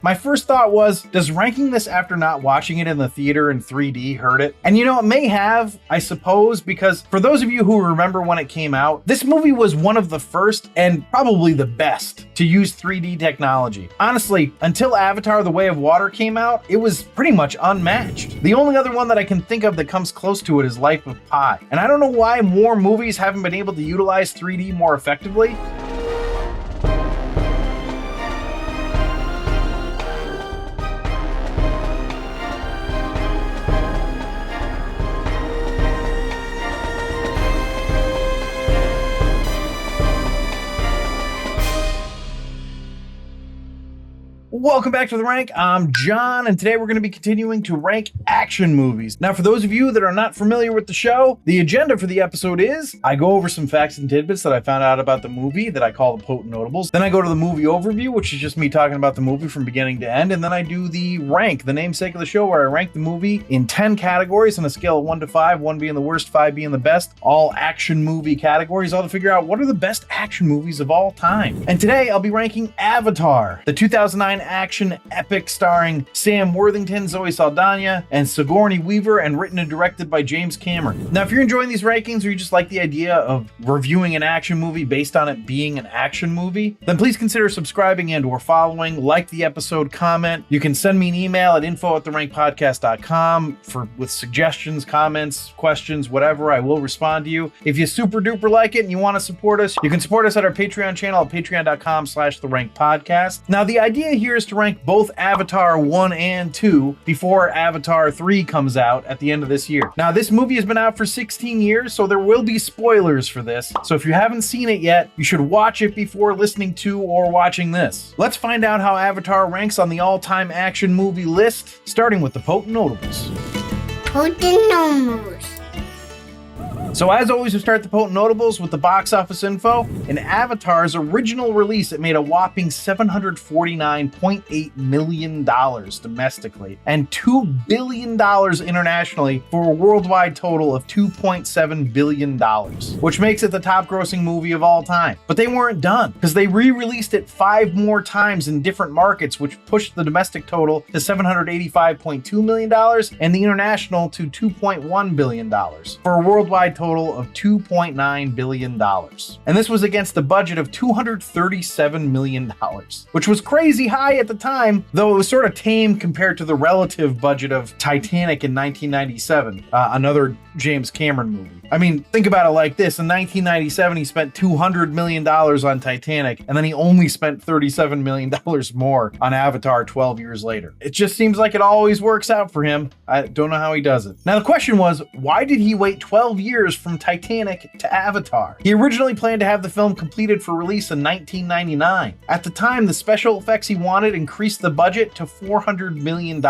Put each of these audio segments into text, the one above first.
My first thought was, does ranking this after not watching it in the theater in 3D hurt it? And it may have, I suppose, because for those of you who remember when it came out, this movie was one of the first and probably the best to use 3D technology. Honestly, until Avatar: The Way of Water came out, it was pretty much unmatched. The only other one that I can think of that comes close to it is Life of Pi. And I don't know why more movies haven't been able to utilize 3D more effectively. Welcome back to The Rank. I'm John, and today we're going to be continuing to rank action movies. Now, for those of you that are not familiar with the show, the agenda for the episode is I go over some facts and tidbits that I found out about the movie that I call the potent notables. Then I go to the movie overview, which is just me talking about the movie from beginning to end. And then I do the rank, the namesake of the show, where I rank the movie in 10 categories on a scale of 1 to 5, 1 being the worst, 5 being the best, all action movie categories, all to figure out what are the best action movies of all time. And today I'll be ranking Avatar, the 2009 action epic starring Sam Worthington, Zoe Saldana, and Sigourney Weaver, and written and directed by James Cameron. Now, if you're enjoying these rankings or you just like the idea of reviewing an action movie based on it being an action movie, then please consider subscribing and or following, like the episode, comment. You can send me an email at info@therankpodcast.com with suggestions, comments, questions, whatever. I will respond to you. If you super duper like it and you want to support us, you can support us at our Patreon channel at patreon.com/therankpodcast. Now, the idea here is to rank both Avatar 1 and 2 before Avatar 3 comes out at the end of this year. Now, this movie has been out for 16 years, so there will be spoilers for this. So if you haven't seen it yet, you should watch it before listening to or watching this. Let's find out how Avatar ranks on the all-time action movie list, starting with the potent notables. Potent notables. So as always, we start the potent notables with the box office info. In Avatar's original release, it made a whopping $749.8 million domestically and $2 billion internationally for a worldwide total of $2.7 billion, which makes it the top grossing movie of all time. But they weren't done, because they re-released it 5 more times in different markets, which pushed the domestic total to $785.2 million and the international to $2.1 billion for a worldwide total of $2.9 billion. And this was against the budget of $237 million, which was crazy high at the time, though it was sort of tame compared to the relative budget of Titanic in 1997, another James Cameron movie. I mean, think about it like this. In 1997, he spent $200 million on Titanic, and then he only spent $37 million more on Avatar 12 years later. It just seems like it always works out for him. I don't know how he does it. Now, the question was, why did he wait 12 years from Titanic to Avatar? He originally planned to have the film completed for release in 1999. At the time, the special effects he wanted increased the budget to $400 million,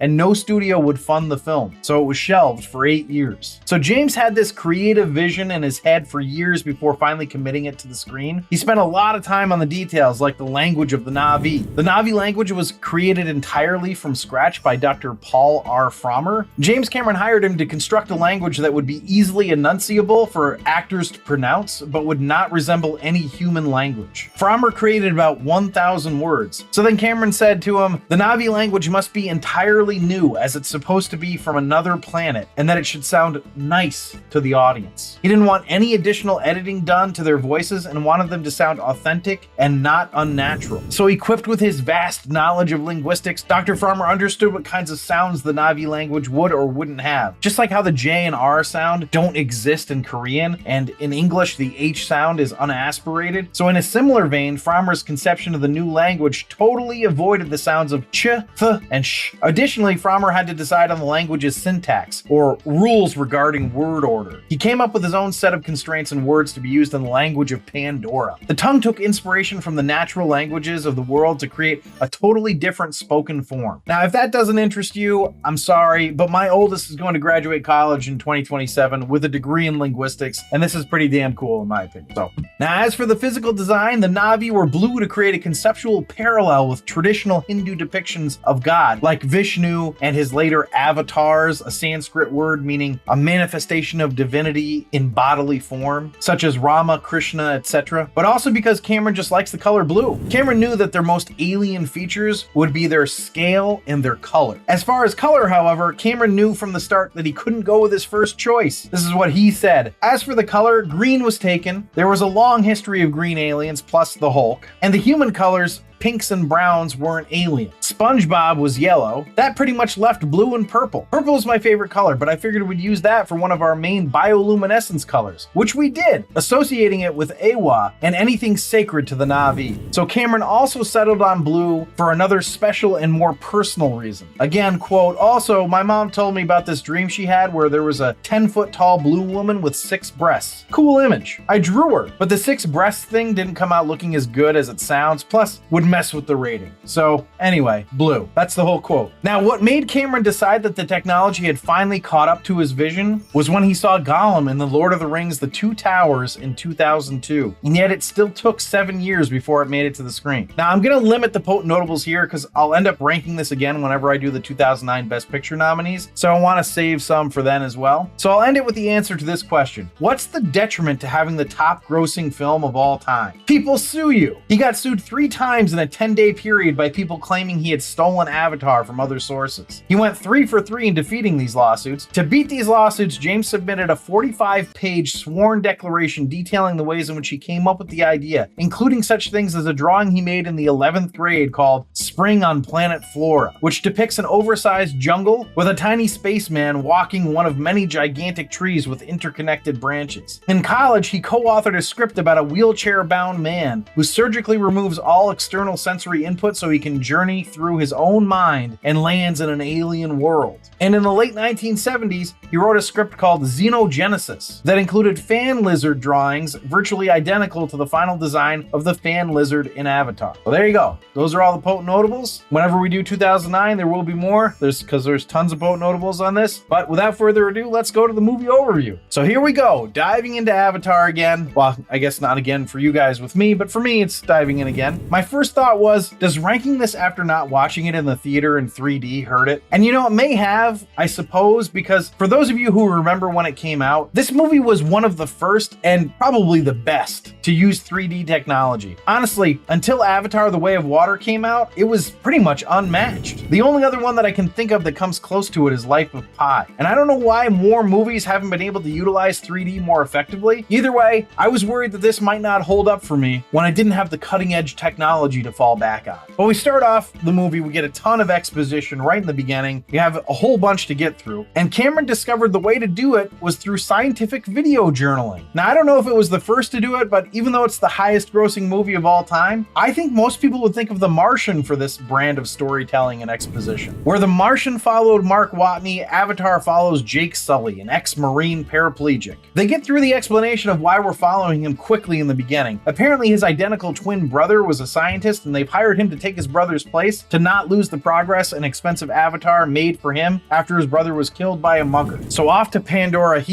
and no studio would fund the film, so it was shelved for 8 years. So James had this creative vision in his head for years before finally committing it to the screen. He spent a lot of time on the details, like the language of the Na'vi. The Na'vi language was created entirely from scratch by Dr. Paul R. Frommer. James Cameron hired him to construct a language that would be easily enunciable for actors to pronounce, but would not resemble any human language. Frommer created about 1,000 words. So then Cameron said to him, the Na'vi language must be entirely new, as it's supposed to be from another planet, and that it should sound nice to the audience. He didn't want any additional editing done to their voices and wanted them to sound authentic and not unnatural. So equipped with his vast knowledge of linguistics, Dr. Frommer understood what kinds of sounds the Na'vi language would or wouldn't have. Just like how the J and R sound don't exist in Korean, and in English the H sound is unaspirated. So in a similar vein, Frommer's conception of the new language totally avoided the sounds of ch, th, and sh. Additionally, Frommer had to decide on the language's syntax, or rules regarding word order. He came up with his own set of constraints and words to be used in the language of Pandora. The tongue took inspiration from the natural languages of the world to create a totally different spoken form. Now, if that doesn't interest you, I'm sorry, but my oldest is going to graduate college in 2027 with a degree in linguistics, and this is pretty damn cool in my opinion. So, now as for the physical design, the Na'vi were blue to create a conceptual parallel with traditional Hindu depictions of God, like Vishnu and his later avatars, a Sanskrit word meaning a manifestation of divinity in bodily form, such as Rama, Krishna, etc., but also because Cameron just likes the color blue. Cameron knew that their most alien features would be their scale and their color. As far as color, however, Cameron knew from the start that he couldn't go with his first choice. This is what he said. As for the color, green was taken. There was a long history of green aliens plus the Hulk, and the human colors, pinks and browns, weren't alien. SpongeBob was yellow. That pretty much left blue and purple. Purple is my favorite color, but I figured we'd use that for one of our main bioluminescence colors, which we did, associating it with Awa and anything sacred to the Na'vi. So Cameron also settled on blue for another special and more personal reason. Again, quote, also, my mom told me about this dream she had where there was a 10-foot tall blue woman with 6 breasts. Cool image. I drew her, but the 6 breasts thing didn't come out looking as good as it sounds, plus would mess with the rating. So anyway, blue. That's the whole quote. Now, what made Cameron decide that the technology had finally caught up to his vision was when he saw Gollum in The Lord of the Rings: The Two Towers in 2002. And yet it still took 7 years before it made it to the screen. Now, I'm going to limit the potent notables here because I'll end up ranking this again whenever I do the 2009 Best Picture nominees. So I want to save some for then as well. So I'll end it with the answer to this question. What's the detriment to having the top grossing film of all time? People sue you. He got sued 3 times in a 10-day period by people claiming he had stolen Avatar from other sources. He went 3 for 3 in defeating these lawsuits. To beat these lawsuits, James submitted a 45-page sworn declaration detailing the ways in which he came up with the idea, including such things as a drawing he made in the 11th grade called Spring on Planet Flora, which depicts an oversized jungle with a tiny spaceman walking one of many gigantic trees with interconnected branches. In college, he co-authored a script about a wheelchair-bound man who surgically removes all external sensory input so he can journey through his own mind and lands in an alien world. And in the late 1970s, he wrote a script called Xenogenesis that included fan lizard drawings virtually identical to the final design of the fan lizard in Avatar. Well, there you go. Those are all the potent notables. Whenever we do 2009, there will be more. There's tons of potent notables on this. But without further ado, let's go to the movie overview. So here we go, diving into Avatar again. Well, I guess not again for you guys with me, but for me, it's diving in again. My first thought was, does ranking this after not watching it in the theater in 3D hurt it? And you know, it may have, I suppose, because for those of you who remember when it came out, this movie was one of the first and probably the best to use 3D technology. Honestly, until Avatar: The Way of Water came out, it was pretty much unmatched. The only other one that I can think of that comes close to it is Life of Pi. And I don't know why more movies haven't been able to utilize 3D more effectively. Either way, I was worried that this might not hold up for me when I didn't have the cutting edge technology to fall back on. But we start off the movie, we get a ton of exposition right in the beginning. You have a whole bunch to get through. And Cameron discovered the way to do it was through scientific video journaling. Now, I don't know if it was the first to do it, but even though it's the highest grossing movie of all time, I think most people would think of The Martian for this brand of storytelling and exposition. Where The Martian followed Mark Watney, Avatar follows Jake Sully, an ex-Marine paraplegic. They get through the explanation of why we're following him quickly in the beginning. Apparently his identical twin brother was a scientist and they've hired him to take his brother's place to not lose the progress and expensive Avatar made for him after his brother was killed by a mugger. So off to Pandora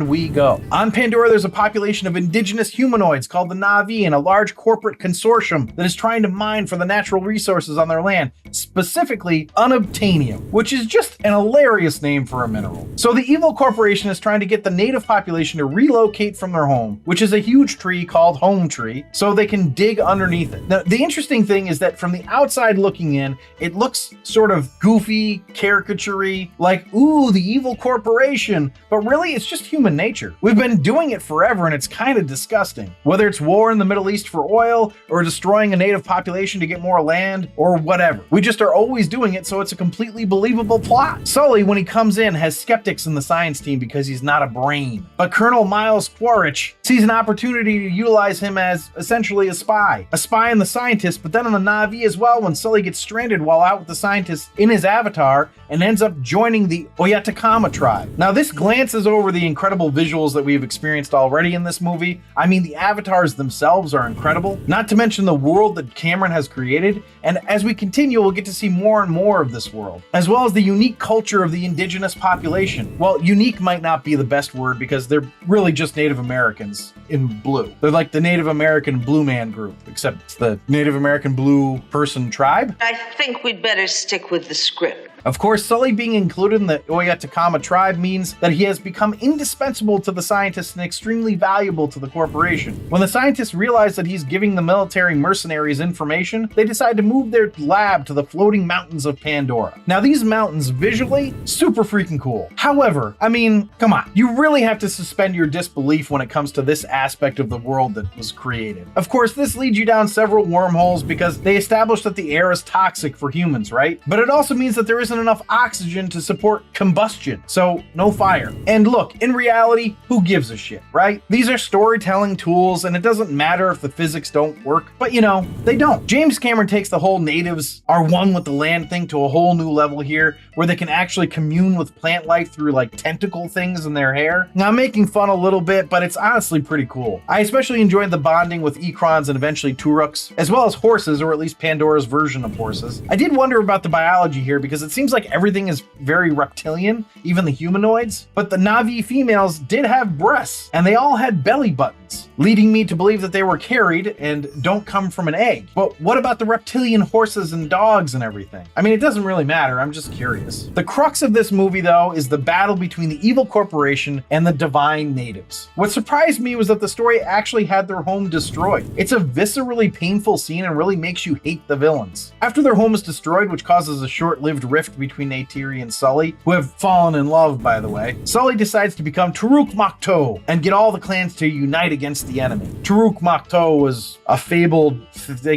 we go. On Pandora, there's a population of indigenous humanoids called the Na'vi and a large corporate consortium that is trying to mine for the natural resources on their land, specifically unobtainium, which is just an hilarious name for a mineral. So the evil corporation is trying to get the native population to relocate from their home, which is a huge tree called Home Tree, so they can dig underneath it. Now, the interesting thing is that from the outside looking in, it looks sort of goofy, caricature-y, like, ooh, the evil corporation, but really it's just human nature. We've been doing it forever and it's kind of disgusting. Whether it's war in the Middle East for oil, or destroying a native population to get more land, or whatever. We just are always doing it, so it's a completely believable plot. Sully, when he comes in, has skeptics in the science team because he's not a brain. But Colonel Miles Quaritch sees an opportunity to utilize him as essentially a spy. A spy on the scientist, but then on the Na'vi as well when Sully gets stranded while out with the scientists in his avatar and ends up joining the Oyatakama tribe. Now this glances over the incredible visuals that we've experienced already in this movie. I mean, the avatars themselves are incredible, not to mention the world that Cameron has created, and as we continue we'll get to see more and more of this world, as well as the unique culture of the indigenous population. Well, unique might not be the best word because they're really just Native Americans in blue. They're like the Native American Blue Man group, except it's the Native Native American blue person tribe. I think we'd better stick with the script. Of course, Sully being included in the Oyatakama tribe means that he has become indispensable to the scientists and extremely valuable to the corporation. When the scientists realize that he's giving the military mercenaries information, they decide to move their lab to the floating mountains of Pandora. Now, these mountains, visually, super freaking cool. However, I mean, come on, you really have to suspend your disbelief when it comes to this aspect of the world that was created. Of course, this leads you down several wormholes because they establish that the air is toxic for humans, right? But it also means that there isn't enough oxygen to support combustion, so no fire. And look, in reality, who gives a shit, right? These are storytelling tools, and it doesn't matter if the physics don't work, but you know, they don't. James Cameron takes the whole natives are one with the land thing to a whole new level here, where they can actually commune with plant life through like tentacle things in their hair. Now, I'm making fun a little bit, but it's honestly pretty cool. I especially enjoyed the bonding with Ekrons and eventually Turuks, as well as horses, or at least Pandora's version of horses. I did wonder about the biology here because it seems like everything is very reptilian, even the humanoids, but the Na'vi females did have breasts, and they all had belly buttons, leading me to believe that they were carried and don't come from an egg. But what about the reptilian horses and dogs and everything? I mean, it doesn't really matter, I'm just curious. The crux of this movie, though, is the battle between the evil corporation and the divine natives. What surprised me was that the story actually had their home destroyed. It's a viscerally painful scene and really makes you hate the villains. After their home is destroyed, which causes a short-lived rift between Neytiri and Sully, who have fallen in love, by the way, Sully decides to become Turuk Makto and get all the clans to unite against the enemy. Turuk Makto was a fabled,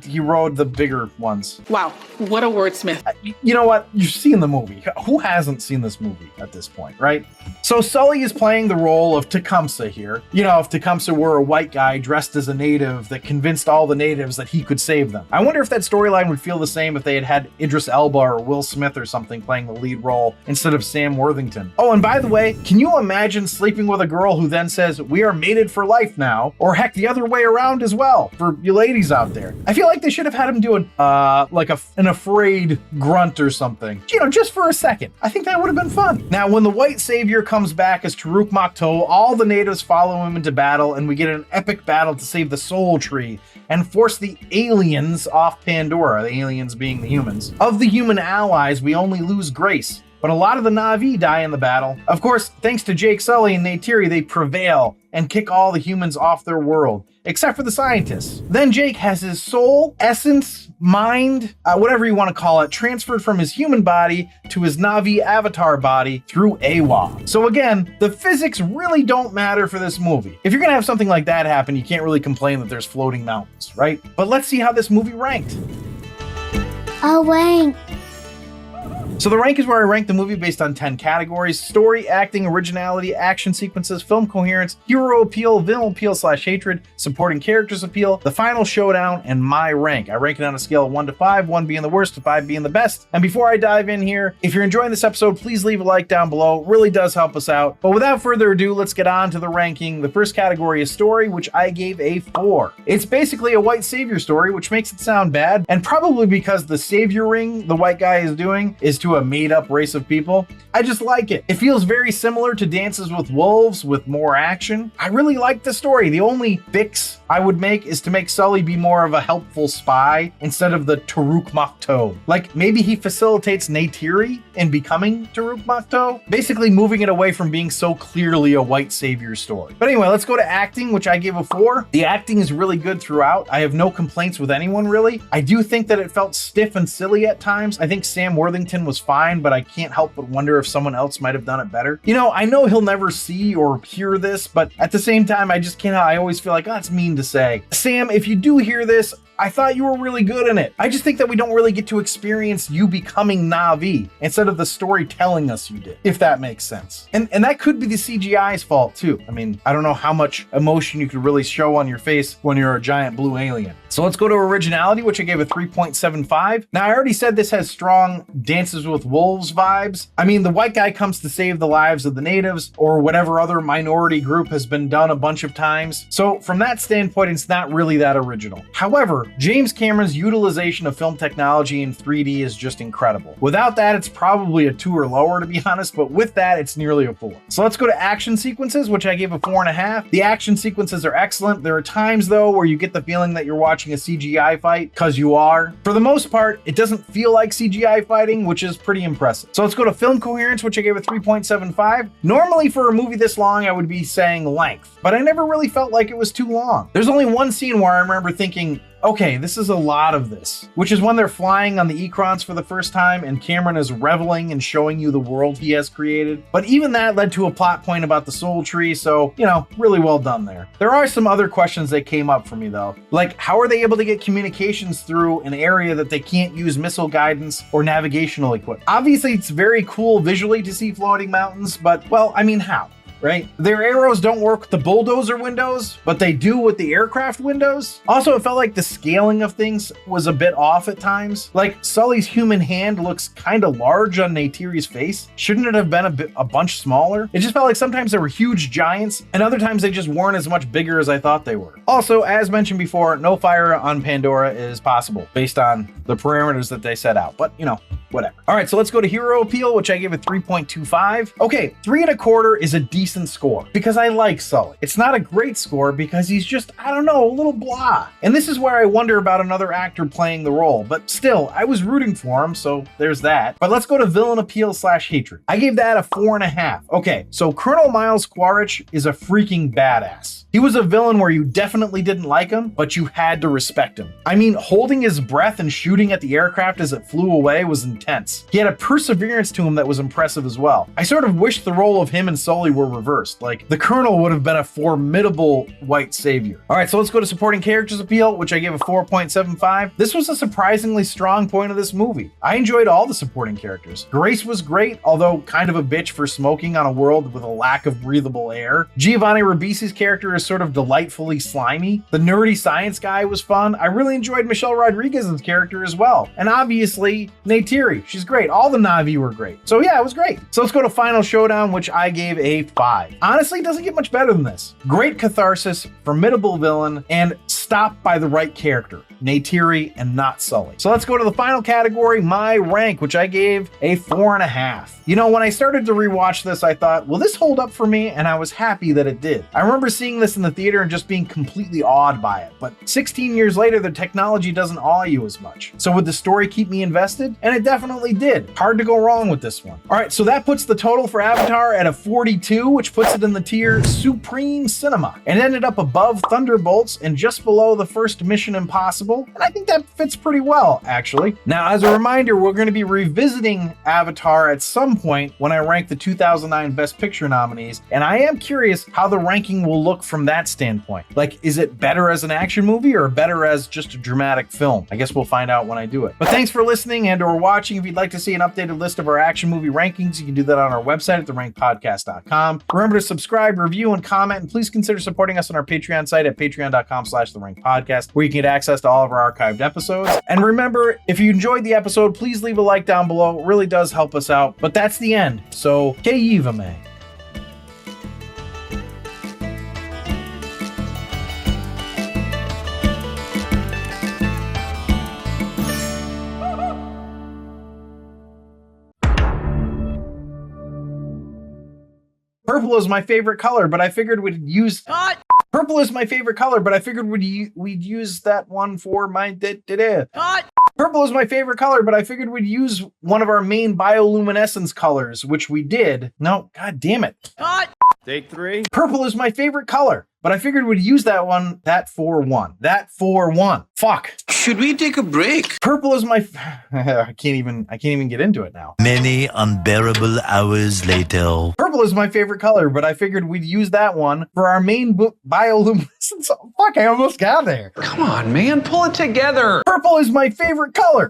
he rode the bigger ones. Wow, what a wordsmith. You know what? You've seen the movie. Who hasn't seen this movie at this point, right? So Sully is playing the role of Tecumseh here. You know, if Tecumseh were a white guy dressed as a native that convinced all the natives that he could save them. I wonder if that storyline would feel the same if they had Idris Elba or Will Smith or something playing the lead role instead of Sam Worthington. Oh, and by the way, can you imagine sleeping with a girl who then says, "We are mated for life now," or heck, the other way around as well, for you ladies out there? I feel like they should have had him do an afraid grunt or something, you know, just for a second. I think that would have been fun. Now, when the white savior comes back as Turuk Makto, all the natives follow him into battle, and we get an epic battle to save the soul tree and force the aliens off Pandora, the aliens being the humans. Of the human allies, we only lose Grace, but a lot of the Na'vi die in the battle. Of course, thanks to Jake Sully and Neytiri, they prevail and kick all the humans off their world, except for the scientists. Then Jake has his soul, essence, mind, whatever you want to call it, transferred from his human body to his Na'vi avatar body through Awa. So again, the physics really don't matter for this movie. If you're gonna have something like that happen, you can't really complain that there's floating mountains, right? But let's see how this movie ranked. A rank. So the rank is where I rank the movie based on 10 categories: story, acting, originality, action sequences, film coherence, hero appeal, villain appeal / hatred, supporting characters appeal, the final showdown, and my rank. I rank it on a scale of 1 to 5, 1 being the worst, 5 being the best. And before I dive in here, if you're enjoying this episode, please leave a like down below. It really does help us out. But without further ado, let's get on to the ranking. The first category is story, which I gave a 4. It's basically a white savior story, which makes it sound bad, and probably because the savior ring the white guy is doing is to a made-up race of people. I just like it. It feels very similar to Dances with Wolves with more action. I really like the story. The only fix I would make is to make Sully be more of a helpful spy instead of the Turuk Makto. Like, maybe he facilitates Neytiri in becoming Turuk Makto, basically moving it away from being so clearly a white savior story. But anyway, let's go to acting, which I gave a 4. The acting is really good throughout. I have no complaints with anyone, really. I do think that it felt stiff and silly at times. I think Sam Worthington was fine, but I can't help but wonder if someone else might have done it better. You know, I know he'll never see or hear this, but at the same time, I always feel like, oh, it's mean to say. Sam, if you do hear this, I thought you were really good in it. I just think that we don't really get to experience you becoming Na'vi instead of the story telling us you did, if that makes sense. And that could be the CGI's fault too. I mean, I don't know how much emotion you could really show on your face when you're a giant blue alien. So let's go to originality, which I gave a 3.75. Now, I already said this has strong Dances with Wolves vibes. I mean, the white guy comes to save the lives of the natives or whatever other minority group has been done a bunch of times. So from that standpoint, it's not really that original. However, James Cameron's utilization of film technology in 3D is just incredible. Without that, it's probably a 2 or lower, to be honest, but with that, it's nearly a 4. So let's go to action sequences, which I gave a 4.5. The action sequences are excellent. There are times, though, where you get the feeling that you're watching a CGI fight, because you are. For the most part, it doesn't feel like CGI fighting, which is pretty impressive. So let's go to film coherence, which I gave a 3.75. Normally, for a movie this long, I would be saying length, but I never really felt like it was too long. There's only one scene where I remember thinking, okay, this is a lot of this, which is when they're flying on the Ekrons for the first time and Cameron is reveling and showing you the world he has created. But even that led to a plot point about the soul tree, so, you know, really well done there. There are some other questions that came up for me though, like how are they able to get communications through an area that they can't use missile guidance or navigational equipment? Obviously, it's very cool visually to see floating mountains, but, well, I mean, how? Right? Their arrows don't work with the bulldozer windows, but they do with the aircraft windows. Also, it felt like the scaling of things was a bit off at times. Like Sully's human hand looks kind of large on Neytiri's face. Shouldn't it have been a bunch smaller? It just felt like sometimes they were huge giants and other times they just weren't as much bigger as I thought they were. Also, as mentioned before, no fire on Pandora is possible based on the parameters that they set out, but you know, whatever. All right, so let's go to hero appeal, which I gave a 3.25. Okay, 3.25 is a decent score because I like Sully. It's not a great score because he's just, I don't know, a little blah. And this is where I wonder about another actor playing the role, but still, I was rooting for him, so there's that. But let's go to villain appeal / hatred. I gave that a 4.5. Okay, so Colonel Miles Quaritch is a freaking badass. He was a villain where you definitely didn't like him, but you had to respect him. I mean, holding his breath and shooting at the aircraft as it flew away was intense. He had a perseverance to him that was impressive as well. I sort of wish the role of him and Sully were reversed. Like, the Colonel would have been a formidable white savior. All right, so let's go to supporting characters appeal, which I gave a 4.75. This was a surprisingly strong point of this movie. I enjoyed all the supporting characters. Grace was great, although kind of a bitch for smoking on a world with a lack of breathable air. Giovanni Ribisi's character is sort of delightfully slimy. The nerdy science guy was fun. I really enjoyed Michelle Rodriguez's character as well. And obviously, Neytiri, she's great. All the Na'vi were great. So yeah, it was great. So let's go to Final Showdown, which I gave a 5. Honestly, it doesn't get much better than this. Great catharsis, formidable villain, and stopped by the right character, Neytiri and not Sully. So let's go to the final category, my rank, which I gave a 4.5. You know, when I started to rewatch this, I thought, will this hold up for me? And I was happy that it did. I remember seeing this in the theater and just being completely awed by it. But 16 years later, the technology doesn't awe you as much. So would the story keep me invested? And it definitely did. Hard to go wrong with this one. All right, so that puts the total for Avatar at a 42, which puts it in the tier Supreme Cinema. And it ended up above Thunderbolts and just below the first Mission Impossible. And I think that fits pretty well, actually. Now, as a reminder, we're going to be revisiting Avatar at some point when I rank the 2009 Best Picture nominees, and I am curious how the ranking will look from that standpoint. Like, is it better as an action movie or better as just a dramatic film? I guess we'll find out when I do it. But thanks for listening and or watching. If you'd like to see an updated list of our action movie rankings, you can do that on our website at therankedpodcast.com. Remember to subscribe, review, and comment, and please consider supporting us on our Patreon site at patreon.com/therankedpodcast, where you can get access to all of our archived episodes. And remember, if you enjoyed the episode, please leave a like down below. It really does help us out. But that's the end. So, que yiva me. Purple is my favorite color, but I figured we'd use... Purple is my favorite color, but I figured we'd use that one for my... Purple is my favorite color, but I figured we'd use one of our main bioluminescence colors, which we did. No, god damn it. Take 3. Purple is my favorite color, but I figured we'd use that for one. Fuck. Should we take a break? Purple is my... I can't even get into it now. Many unbearable hours later. Purple is my favorite color, but I figured we'd use that one for our main bioluminescence. Fuck, I almost got there. Come on, man, pull it together. Purple is my favorite color.